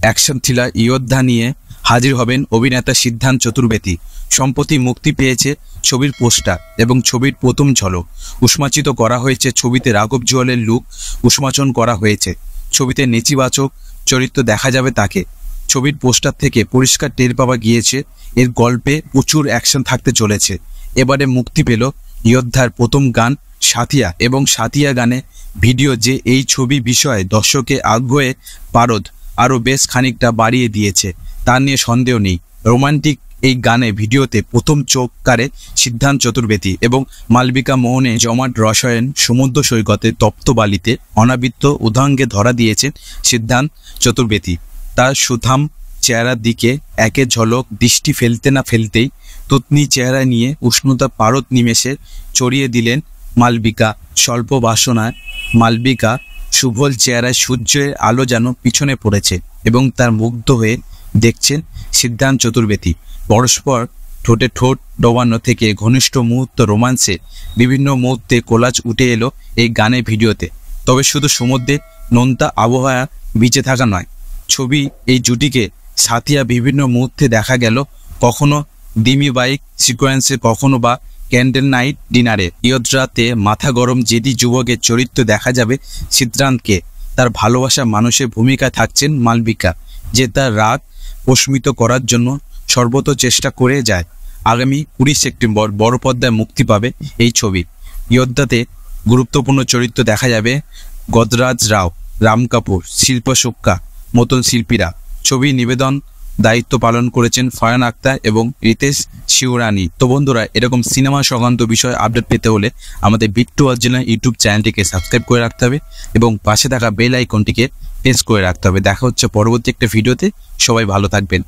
Action thriller Yodha নিয়ে হাজির হবেন অভিনেতা সিদ্ধান্ত চতুর্বেদী। সম্প্রতি মুক্তি পেয়েছে ছবির পোস্টার এবং ছবির প্রথম ঝলক উষ্মাচিত করা হয়েছে। ছবিতে রাঘব জুয়ালের লুক উষ্মাচন করা হয়েছে। ছবিতে নেতিবাচক চরিত্র দেখা যাবে তাকে। ছবির পোস্টার থেকে পরিষ্কার টের পাওয়া গিয়েছে এর গল্পে প্রচুর অ্যাকশন থাকতে চলেছে। এবারে মুক্তি পেল ইয়োদ্ধার প্রথম গান সাথিয়া এবং সাথিয়া গানে ভিডিও, যে এই ছবি বিষয়ে দর্শকের আগ্রহে পারদ আরও বেশ খানিকটা বাড়িয়ে দিয়েছে, তা নিয়ে সন্দেহ নেই। রোমান্টিক এই গানে ভিডিওতে প্রথম চোখ কাড়ে সিদ্ধান্ত চতুর্বেদী এবং মালবিকা মোহনে জমাট রসায়ন সমুদ্র সৈকতে তপ্ত বালিতে অনাবৃত উদাঙ্গে ধরা দিয়েছেন সিদ্ধান্ত চতুর্বেদী। তার সুঠাম চেহারার দিকে একে ঝলক দৃষ্টি ফেলতে না ফেলতেই তুতনি চেহারা নিয়ে উষ্ণতা পারদ নিমেষে ছড়িয়ে দিলেন মালবিকা। স্বল্প বাসনায় মালবিকা সুভল চেহারায় সূর্যের আলো যেন পিছনে পড়েছে এবং তার মুগ্ধ হয়ে দেখছেন সিদ্ধান্ত চতুর্বেদী। পরস্পর ঠোঁটে ঠোঁট ডোবানো থেকে ঘনিষ্ঠ মুহূর্ত রোমান্সে বিভিন্ন মুহূর্তে কোলাজ উঠে এলো এই গানের ভিডিওতে। তবে শুধু সমুদ্রের নোনতা আবহাওয়া ভিজে থাকা নয়, ছবি এই জুটিকে সাথিয়া বিভিন্ন মুহূর্তে দেখা গেল, কখনো দিমি বাইক সিকোয়েন্সে, কখনো বা ক্যান্ডেল নাইট ডিনারে। ইয়োদ্ধাতে মাথা গরম জেদি যুবকের চরিত্র দেখা যাবে সিদ্ধান্তকে। তার ভালোবাসা মানুষের ভূমিকায় থাকছেন মালবিকা, যে তার রাগ প্রশমিত করার জন্য সর্বত চেষ্টা করে যায়। আগামী 20 সেপ্টেম্বর বড় পর্দায় মুক্তি পাবে এই ছবি। ইয়োদ্ধাতে গুরুত্বপূর্ণ চরিত্র দেখা যাবে গদরাজ রাও, রাম কাপুর, শিল্পা শুক্লা মতন শিল্পীরা। ছবি নিবেদন দায়িত্ব পালন করেছেন ফারহান আখতার এবং রিতেশ শিওরানি। তো বন্ধুরা, এরকম সিনেমা সংক্রান্ত বিষয় আপডেট পেতে হলে আমাদের বিট্টু অরিজিনাল ইউটিউব চ্যানেলটিকে সাবস্ক্রাইব করে রাখতে হবে এবং পাশে থাকা বেল আইকনটিকে প্রেস করে রাখতে হবে। দেখা হচ্ছে পরবর্তী একটা ভিডিওতে। সবাই ভালো থাকবেন।